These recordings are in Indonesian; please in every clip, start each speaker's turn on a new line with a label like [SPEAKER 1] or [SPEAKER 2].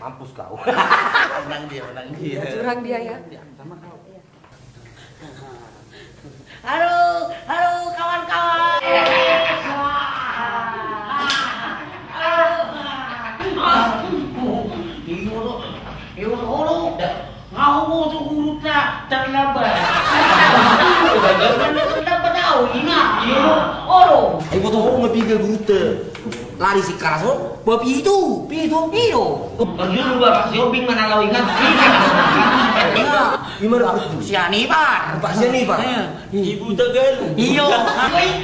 [SPEAKER 1] Mampus kau.
[SPEAKER 2] Menang dia.
[SPEAKER 3] Curang dia ya.
[SPEAKER 2] Sama kau.
[SPEAKER 4] Halo kawan-kawan. Halo. Ngau mo tu huruf na terlambat. Terlambat tahu ingat. Oro.
[SPEAKER 1] Ibu tuh ngepiga gute. Lari si karaso, babi itu.
[SPEAKER 4] Berjulu bapak si Obing mana lau ingat?
[SPEAKER 1] Gimana Pak?
[SPEAKER 4] Si Hanipan.
[SPEAKER 1] Pak siapa nih Pak?
[SPEAKER 2] Ibu Tegal.
[SPEAKER 4] Iyo.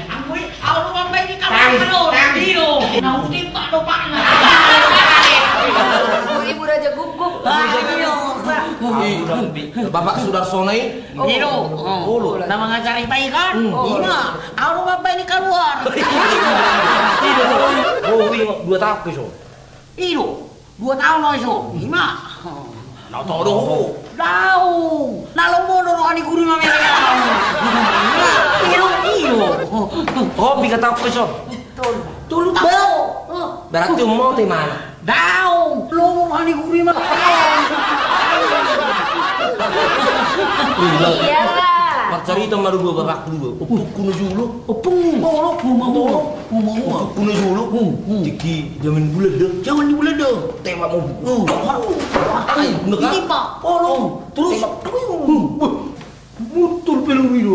[SPEAKER 4] Angkui, aku mampai di kamar lo. Iyo. Nau timpak lo pak.
[SPEAKER 3] Ibu Raja gugup.
[SPEAKER 4] Iyo.
[SPEAKER 1] Bapak Sudarsono
[SPEAKER 4] Iyo.
[SPEAKER 1] Oh,
[SPEAKER 4] Nama ngacari pai kan? Iya. Aku mampai di keluar.
[SPEAKER 1] oh, 2 tahun ke so.
[SPEAKER 4] Iyo. 2 tahun lo iso. Ima.
[SPEAKER 1] Nau tahu dong.
[SPEAKER 4] Tahu. Nalo mo no ani guru mami. Iyo.
[SPEAKER 1] Oh, 3 tahun ke so.
[SPEAKER 4] Tulu tahu.
[SPEAKER 1] Berarti mau di mana?
[SPEAKER 4] Tahu. Lo ani guru mami.
[SPEAKER 3] Iyalah.
[SPEAKER 1] Pak cerita maru gua bapak dulu. Opuk kuno julu. Opuk kuno julu. Tiki zaman bulan deh. Tembak mau.
[SPEAKER 4] Ini pak.
[SPEAKER 1] Terus mutul peluru.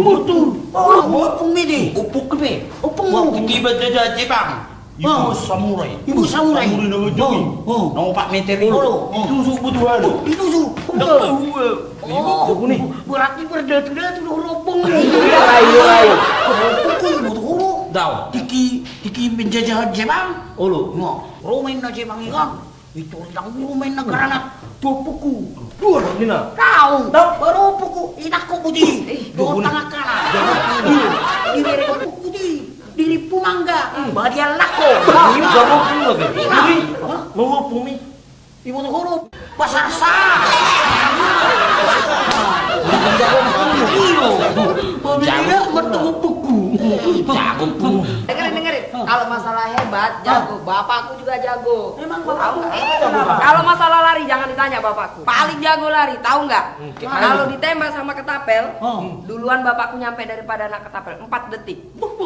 [SPEAKER 4] Opung midi.
[SPEAKER 1] Opuk ke?
[SPEAKER 4] Opung.
[SPEAKER 2] Tiba saja Jepang.
[SPEAKER 1] Ibu samurai.
[SPEAKER 4] Ibu samurai.
[SPEAKER 2] Nama Jogi. Nama Pak Meter itu. Itu butuhan.
[SPEAKER 4] Itu su.
[SPEAKER 1] Ibu nih.
[SPEAKER 4] Berarti berdatu-datu ropong.
[SPEAKER 1] Ayo.
[SPEAKER 4] Opung ibu huru.
[SPEAKER 1] Daw.
[SPEAKER 4] Tiki menjajah Jepang.
[SPEAKER 1] Olo.
[SPEAKER 4] Romain na Jepang ikan. Itu lang romain na garanat. Puku.
[SPEAKER 1] Dina.
[SPEAKER 4] Tahu. Baru puku. Inak ko putih. Do tengah kanan. Diri ko putih. Diri pumangga. Badia lako.
[SPEAKER 1] Ini jago pun be. Mau pumi.
[SPEAKER 4] Ibu tu huruf. Pasar sah. Iyo. Pemilihan bertemu puku.
[SPEAKER 1] Jago pun.
[SPEAKER 3] Dengerin. Kalau masalah hebat, jago. Bapakku juga jago.
[SPEAKER 4] Memang
[SPEAKER 3] Tahu
[SPEAKER 4] bapak.
[SPEAKER 3] nggak? Kalau masalah lari jangan ditanya bapakku. Paling jago lari, tahu nggak? Kalau ditembak sama ketapel, duluan bapakku nyampe daripada anak ketapel 4 detik.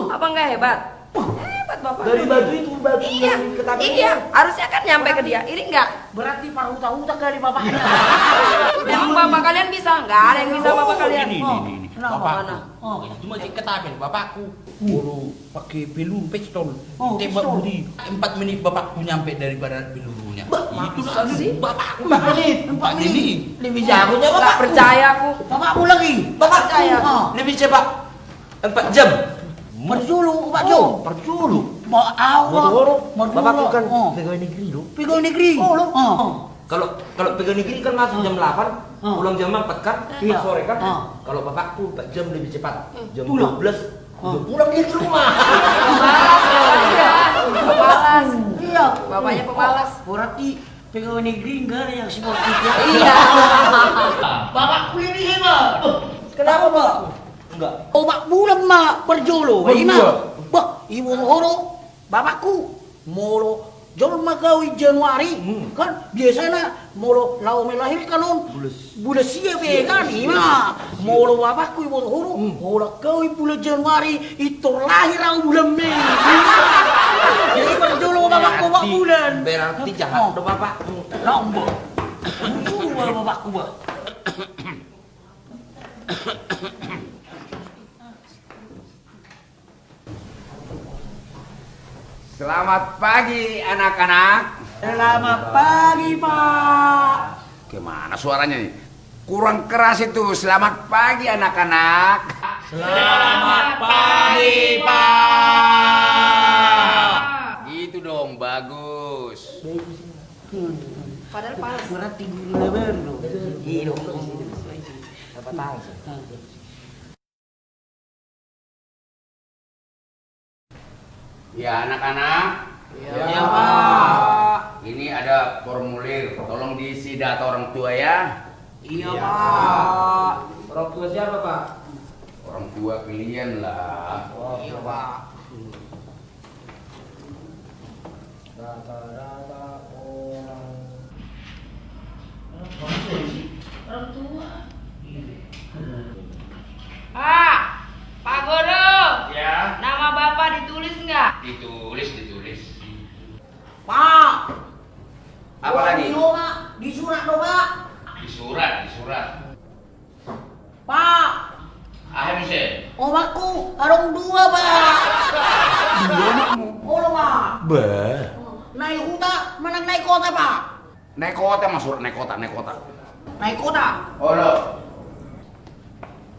[SPEAKER 3] Apa nggak hebat? Hebat bapak.
[SPEAKER 1] Dari batu itu batu
[SPEAKER 3] Iya,
[SPEAKER 1] yang ketapel.
[SPEAKER 3] iya. Harusnya kan nyampe ke dia. Ini enggak.
[SPEAKER 4] Berarti paruta-uta dari bapaknya.
[SPEAKER 3] Emang bapak kalian bisa? Nggak ada yang bisa bapak kalian.
[SPEAKER 2] Ini.
[SPEAKER 3] Kenapa? Mana?
[SPEAKER 2] Cuma si ketapel bapakku. Kalau pakai peluru pistol.
[SPEAKER 4] Oh,
[SPEAKER 2] Tembak
[SPEAKER 4] pistol.
[SPEAKER 2] budi. 4 menit bapakku nyampe daripada pelurunya. Itu
[SPEAKER 3] sih?
[SPEAKER 2] bapakku.
[SPEAKER 4] 4 menit.
[SPEAKER 2] 4 menit.
[SPEAKER 4] Lebih jagonya
[SPEAKER 3] Nggak
[SPEAKER 4] bapak.
[SPEAKER 3] percaya aku.
[SPEAKER 4] Bapakmu lagi.
[SPEAKER 3] Bapak percaya.
[SPEAKER 1] Lebih cepat. 4 jam.
[SPEAKER 4] Perjulu, Pak Jo.
[SPEAKER 1] Perjulu.
[SPEAKER 4] Mau awak.
[SPEAKER 1] Bapakku kan pegawai negeri loh.
[SPEAKER 4] Pegawai negeri.
[SPEAKER 1] Kalau pegawai negeri kan masuk jam 8, pulang jam 4 kan,
[SPEAKER 4] Iya.
[SPEAKER 1] sore kan.
[SPEAKER 4] Ah.
[SPEAKER 1] Kalau bapakku 4 jam lebih cepat. Jam
[SPEAKER 4] Pulang.
[SPEAKER 1] 12 udah pulang dia ke rumah.
[SPEAKER 3] Pemalas bapaknya. Pemalas.
[SPEAKER 4] Iya.
[SPEAKER 3] Bapaknya pemalas.
[SPEAKER 4] Berarti pegawai negeri enggak ada yang sportif ya.
[SPEAKER 3] Iya.
[SPEAKER 4] Bapakku ini hebat.
[SPEAKER 1] Kenapa, Pak? Enggak.
[SPEAKER 4] Obat bulan mak perjolo. Ima. Bah, ibu horo. Bapakku molo jol magawi Januari kan biasanya molo lau melahirkan on bulan siap ya kan ima molo bapakku ibu horo molo kau bulan Januari itu lahir aku bulan Mei. Jadi perjolo bapakku bak bulan.
[SPEAKER 1] Berarti jahat do bapakmu.
[SPEAKER 4] Lombok. Bapakku bah.
[SPEAKER 5] Selamat pagi anak-anak.
[SPEAKER 4] Selamat pagi Pak.
[SPEAKER 5] Gimana suaranya nih? Kurang keras itu. Selamat pagi anak-anak.
[SPEAKER 4] Selamat pagi Pak.
[SPEAKER 5] Gitu dong, bagus.
[SPEAKER 3] Padahal panas.
[SPEAKER 4] Berarti guru lebar dong. Iya.
[SPEAKER 1] Berapa tahun sih?
[SPEAKER 5] Ya anak-anak.
[SPEAKER 4] Ya Pak.
[SPEAKER 5] Ini ada formulir. Tolong diisi data orang tua ya.
[SPEAKER 4] Iya Pak.
[SPEAKER 1] Orang tua siapa, Pak?
[SPEAKER 5] Orang tua kalian lah.
[SPEAKER 4] Iya Pak.
[SPEAKER 1] Rata-rata orang
[SPEAKER 4] Orang tua.
[SPEAKER 3] Pak Guru.
[SPEAKER 5] Ya.
[SPEAKER 3] Nama Bapak ditulis nggak?
[SPEAKER 5] Ditulis.
[SPEAKER 4] Pak.
[SPEAKER 5] Apa lagi?
[SPEAKER 4] Di surat dong, Pak.
[SPEAKER 5] Di surat.
[SPEAKER 4] Pak.
[SPEAKER 5] Musa.
[SPEAKER 4] Omakku, arong dua, Pak.
[SPEAKER 5] Dua makmu.
[SPEAKER 4] Oh, Pak.
[SPEAKER 1] Bah.
[SPEAKER 4] Naik huta, menang naik kota, Pak.
[SPEAKER 5] Naik kota mas surat naik kota.
[SPEAKER 4] Naik kota.
[SPEAKER 5] Oh lo.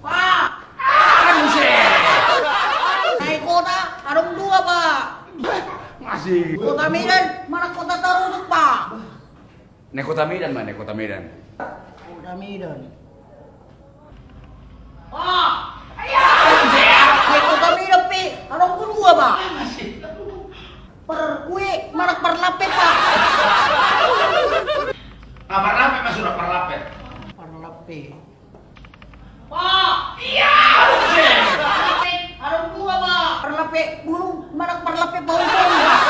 [SPEAKER 4] Pak.
[SPEAKER 5] Musa.
[SPEAKER 4] Naik kota, arong dua, Pak.
[SPEAKER 5] Masih.
[SPEAKER 4] Kota Medan, mana kota Tarusuk, Pak?
[SPEAKER 5] Naik kota Medan mana? Naik kota Medan.
[SPEAKER 4] Kota Medan. Pak. Naik kota Medan, Pi. Arong kedua, Pak. Per kue, mana per lapet, Pak?
[SPEAKER 5] Parlapet mas surat parlapet.
[SPEAKER 4] Per lapet. Pak. Lapet, arong dua, Pak. Per lapet, burung, mana per lapet bau bau, Pak?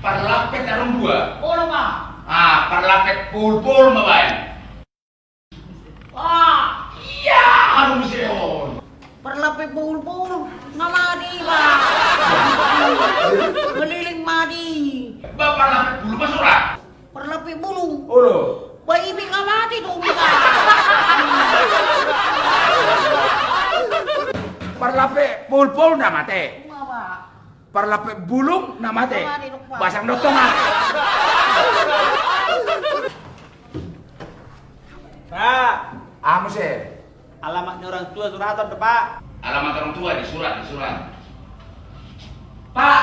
[SPEAKER 5] Parlapet arung dua.
[SPEAKER 4] Oh, Pak.
[SPEAKER 5] Parlapet pul mabayan.
[SPEAKER 4] Pak.
[SPEAKER 5] Arung seon.
[SPEAKER 4] Per lapet bau-bau, ngamadi, Pak. Keliling madi.
[SPEAKER 5] Parlapet pul mas surat.
[SPEAKER 4] Per lapet bulung.
[SPEAKER 5] Oh lo.
[SPEAKER 4] Bayi ibig ngamadi tuh, Pak.
[SPEAKER 5] Parlapet pul nama teh.
[SPEAKER 4] Enggak, Pak.
[SPEAKER 5] Parlapet bulung nama teh.
[SPEAKER 4] Nama teh, Pak.
[SPEAKER 5] Basang dotongan.
[SPEAKER 2] Pak,
[SPEAKER 5] Musa.
[SPEAKER 2] alamatnya orang tua suratan tuh, Pak.
[SPEAKER 5] Alamat orang tua di surat.
[SPEAKER 1] Pak.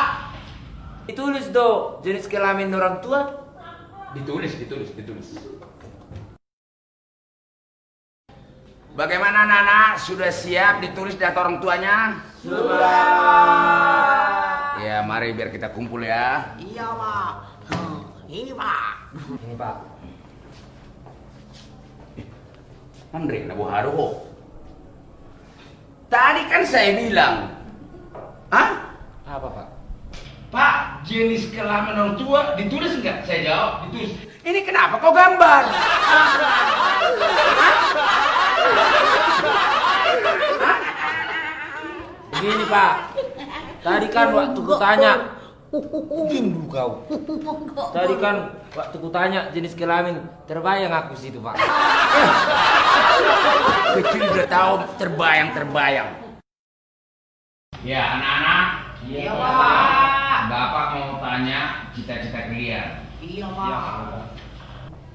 [SPEAKER 1] Ditulis do jenis kelamin orang tua.
[SPEAKER 5] Ditulis. Bagaimana Nana? Sudah siap ditulis data orang tuanya?
[SPEAKER 1] Sudah.
[SPEAKER 5] Ya, mari biar kita kumpul ya.
[SPEAKER 4] Iya, Pak. Ini, Pak.
[SPEAKER 1] Ini Pak.
[SPEAKER 5] Andre, Nabu Haruho. Tadi kan saya bilang.
[SPEAKER 1] Apa Pak?
[SPEAKER 5] Pak, jenis kelamin orang tua ditulis enggak? Saya jawab, ditulis. Ini kenapa kau gambar?
[SPEAKER 1] Begini Pak. Tadi kan waktu kutanya. Diam dulu kau. Tadi kan waktu kutanya jenis kelamin, terbayang aku situ Pak.
[SPEAKER 5] Kecil udah tahu terbayang. Ya anak-anak.
[SPEAKER 4] Iya, Pak.
[SPEAKER 5] Bapak mau tanya cita-cita kalian.
[SPEAKER 4] Iya, Pak.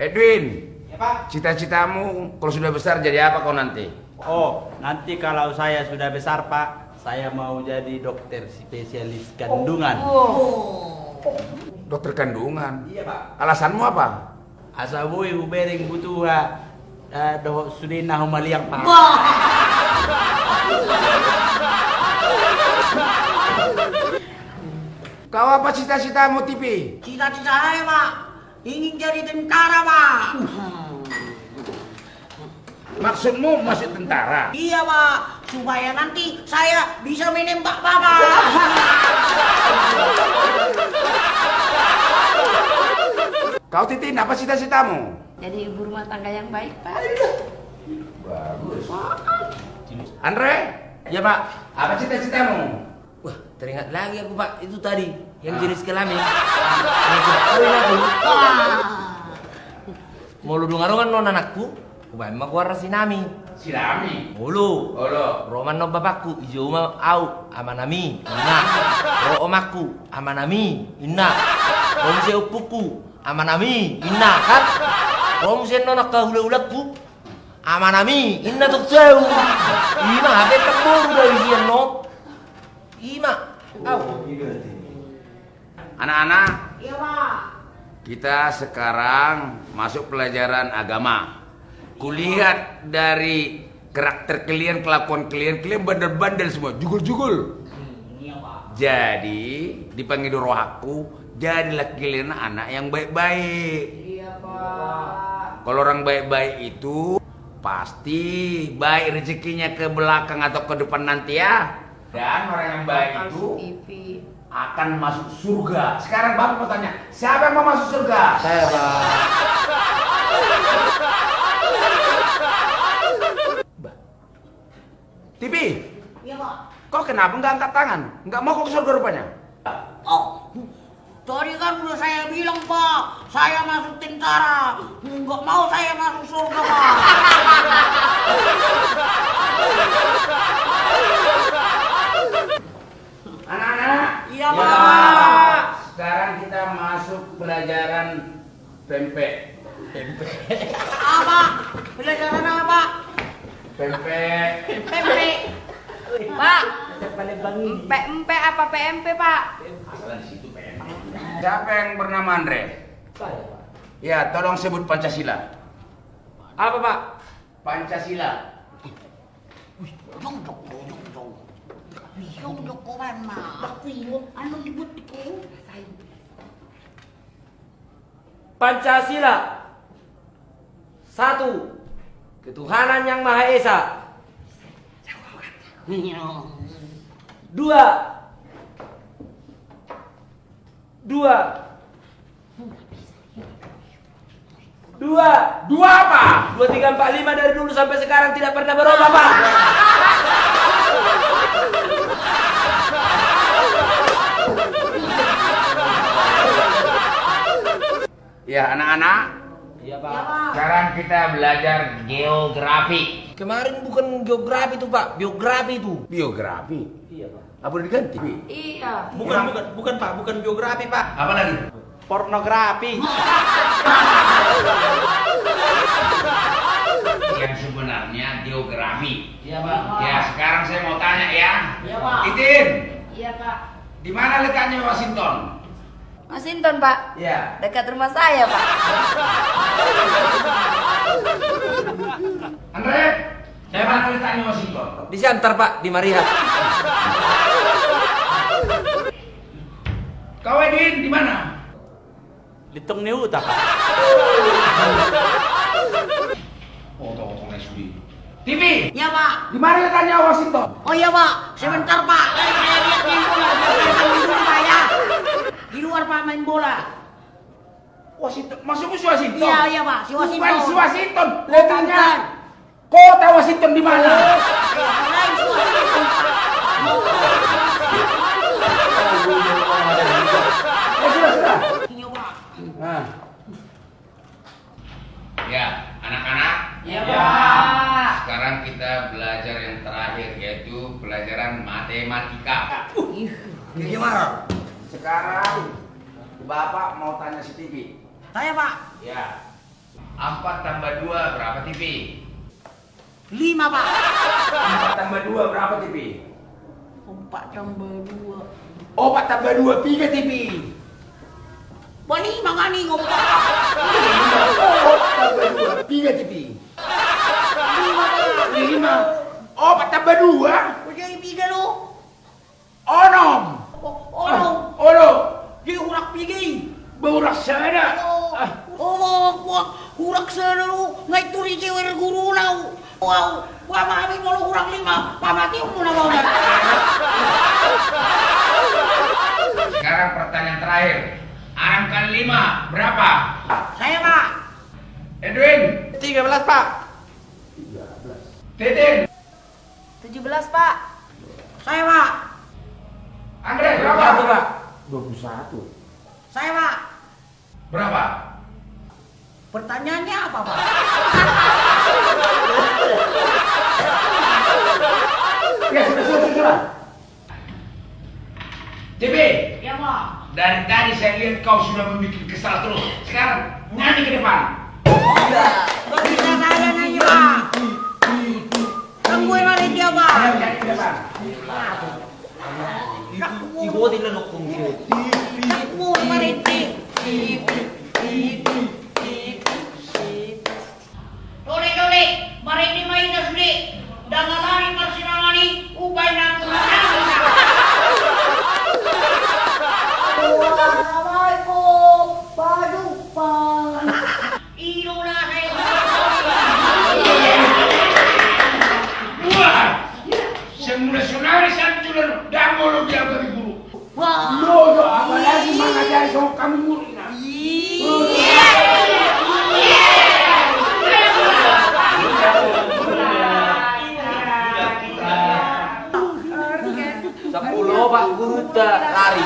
[SPEAKER 5] Edwin,
[SPEAKER 2] Ya, Pak.
[SPEAKER 5] cita-citamu kalau sudah besar jadi apa kau nanti?
[SPEAKER 2] Oh, nanti kalau saya sudah besar, Pak, saya mau jadi dokter spesialis kandungan.
[SPEAKER 5] Dokter kandungan.
[SPEAKER 2] Iya, Pak.
[SPEAKER 5] Alasanmu apa?
[SPEAKER 2] Asa boy bereng butuh doh sudina humaliang, Pak.
[SPEAKER 5] Kau apa cita-citamu, TV?
[SPEAKER 4] Cita-cita saya, Pak. Ingin jadi tentara, Pak.
[SPEAKER 5] Maksudmu masih tentara?
[SPEAKER 4] Iya, Pak. Supaya nanti saya bisa menembak Bapak.
[SPEAKER 5] Kau Titin, apa cita-citamu?
[SPEAKER 3] Jadi ibu rumah tangga yang baik, Pak.
[SPEAKER 5] Bagus. Andre?
[SPEAKER 1] Ya Pak.
[SPEAKER 5] Apa cita-citamu?
[SPEAKER 1] Wah, teringat lagi aku Pak, itu tadi yang jenis kelamin. Yang sudah kawin aku. Mau lu dengar kan non anakku? Kubain mah gua rasinami.
[SPEAKER 5] Silami.
[SPEAKER 1] Mulu.
[SPEAKER 5] Olo.
[SPEAKER 1] Roman no bapakku, ijo ma au amanami. Inna. Ro omakku amanami. Inna. Rom se upuku amanami. Inna kan? Rom se nonak kahula-ulaku amanami. Inna tuk jauh. Ima habe tebur dari sian no. Ima. Au.
[SPEAKER 5] Anak-anak,
[SPEAKER 4] Iya, Pak.
[SPEAKER 5] kita sekarang masuk pelajaran agama. Kulihat dari karakter kalian, kelakuan kalian bandel-bandel semua, jugul-jugul.
[SPEAKER 4] Iya, Pak.
[SPEAKER 5] Jadi dipanggil rohaku, jadilah kalian anak yang baik-baik.
[SPEAKER 4] Iya, Pak.
[SPEAKER 5] Kalau orang baik-baik itu pasti baik rezekinya ke belakang atau ke depan nanti ya. Dan orang yang baik itu akan masuk surga. Sekarang Bapak mau tanya, siapa yang mau masuk surga?
[SPEAKER 1] Saya, Pak.
[SPEAKER 5] TV,
[SPEAKER 4] Iya, Pak.
[SPEAKER 5] kok kenapa nggak angkat tangan? Nggak mau kok ke surga rupanya?
[SPEAKER 4] Oh, tadi kan udah saya bilang, Pak, saya masuk tentara. Nggak mau saya masuk surga, Pak.
[SPEAKER 5] Anak-anak,
[SPEAKER 4] Iya,
[SPEAKER 5] ya,
[SPEAKER 4] Pak.
[SPEAKER 5] Sekarang kita masuk pelajaran pempek.
[SPEAKER 4] Apa? Pelajaran apa?
[SPEAKER 5] Pempek.
[SPEAKER 3] Pempe. Pak. Empe apa PMP, Pak?
[SPEAKER 5] Siapa yang bernama Andre?
[SPEAKER 1] Saya, Pak.
[SPEAKER 5] Ya, tolong sebut Pancasila.
[SPEAKER 1] Apa, Pak?
[SPEAKER 5] Pancasila.
[SPEAKER 4] Yung dokumen mah. Ano libut ko?
[SPEAKER 1] Pancasila. 1. Ketuhanan yang Maha Esa. 2.
[SPEAKER 5] Dua apa?
[SPEAKER 1] 2, 3, 4, 5 dari dulu sampai sekarang tidak pernah berubah, Pak.
[SPEAKER 5] Ya, anak-anak,
[SPEAKER 1] Iya, Pak.
[SPEAKER 5] sekarang kita belajar geografi.
[SPEAKER 1] Kemarin bukan geografi itu, Pak. Biografi itu.
[SPEAKER 5] Biografi?
[SPEAKER 1] Iya, Pak.
[SPEAKER 5] Apa udah diganti?
[SPEAKER 3] Iya.
[SPEAKER 2] Bukan Pak, bukan biografi Pak.
[SPEAKER 5] Apa lagi?
[SPEAKER 2] Pornografi.
[SPEAKER 5] Yang sebenarnya geografi.
[SPEAKER 1] Iya, Pak.
[SPEAKER 5] Ya, sekarang saya mau tanya ya.
[SPEAKER 4] Iya, Pak.
[SPEAKER 5] Itin,
[SPEAKER 3] Iya, Pak.
[SPEAKER 5] di mana letaknya Washington?
[SPEAKER 3] Washington, Pak.
[SPEAKER 5] Ya.
[SPEAKER 3] Dekat rumah saya, Pak.
[SPEAKER 5] Andre, di mana letaknya Washington?
[SPEAKER 1] Di Siantar, Pak, di Marihat.
[SPEAKER 5] Kau Edin, di mana?
[SPEAKER 2] Litung Niuta Pak.
[SPEAKER 5] Potong-potong sudi. TV,
[SPEAKER 4] Iya, Pak.
[SPEAKER 5] di mana letaknya Washington?
[SPEAKER 4] Oh iya, Pak. Sebentar, Pak. Saya lihat main bola. Saya main bola, Pak, ya. Di luar, Pak, main bola.
[SPEAKER 5] Washington, maksudmu si Washington?
[SPEAKER 4] Iya, iya, Pak. Si Washington.
[SPEAKER 5] Bukan si Washington, letaknya kota Washington di mana?
[SPEAKER 4] Saya kirain si Washington, Pak.
[SPEAKER 5] Ya sudah.
[SPEAKER 4] Iya, Pak.
[SPEAKER 5] Nah. Ya, anak-anak.
[SPEAKER 3] Iya,
[SPEAKER 5] Ya.
[SPEAKER 3] Pak.
[SPEAKER 5] Sekarang kita belajar yang terakhir yaitu pelajaran matematika. Gimana? Sekarang Bapak mau tanya si TV.
[SPEAKER 4] Saya, Pak.
[SPEAKER 5] Ya. 4 tambah 2 berapa TV?
[SPEAKER 4] 5, Pak.
[SPEAKER 5] 4 tambah 2 berapa TV?
[SPEAKER 4] 4 tambah 2.
[SPEAKER 5] 4 tambah 2 3 TV.
[SPEAKER 4] Bani, mangani ngomong, Pak.
[SPEAKER 5] 4 tambah 2 3 TV.
[SPEAKER 4] 5, Pak.
[SPEAKER 5] 5. 4 tambah 2
[SPEAKER 4] Jadi 3 lo.
[SPEAKER 5] Onom.
[SPEAKER 4] Oh, Di urak pigi.
[SPEAKER 5] Burak sana.
[SPEAKER 4] Urak sana lo. Ngay turi cewek guru lau. Wow, mami mau urak 5. Pamati mo na mau.
[SPEAKER 5] Sekarang pertanyaan terakhir. Angka 5 berapa?
[SPEAKER 4] Saya, Pak.
[SPEAKER 5] Edwin,
[SPEAKER 2] 13 Pak.
[SPEAKER 5] Titin,
[SPEAKER 3] 17, Pak.
[SPEAKER 4] Saya, Pak.
[SPEAKER 5] Andre berapa?
[SPEAKER 1] 21, Pak.
[SPEAKER 5] 21.
[SPEAKER 4] Saya, Pak.
[SPEAKER 5] Berapa?
[SPEAKER 4] Pertanyaannya apa, Pak?
[SPEAKER 5] Ya sudah. JB,
[SPEAKER 4] Ya, Pak.
[SPEAKER 5] dari tadi saya lihat kau sudah membuat kesal terus. Sekarang nyanyi ke depan.
[SPEAKER 4] Gak bisa saya nanya, Pak. Tungguin mari dia, Pak.
[SPEAKER 5] Ayo nyanyi ke depan.
[SPEAKER 1] Ibu tidak nokong gitu.
[SPEAKER 4] Tungguin mari dia. Dole, mari di main asli. Dengan lari persinamani, ubay na Assalamualaikum, Pak Dupan. Ilo na saya.
[SPEAKER 5] Wah, semula sonari satu dan mau dia bagi guru.
[SPEAKER 4] Wah,
[SPEAKER 6] so kamu mulu ina.
[SPEAKER 1] Sepuluh Pak Guru lari.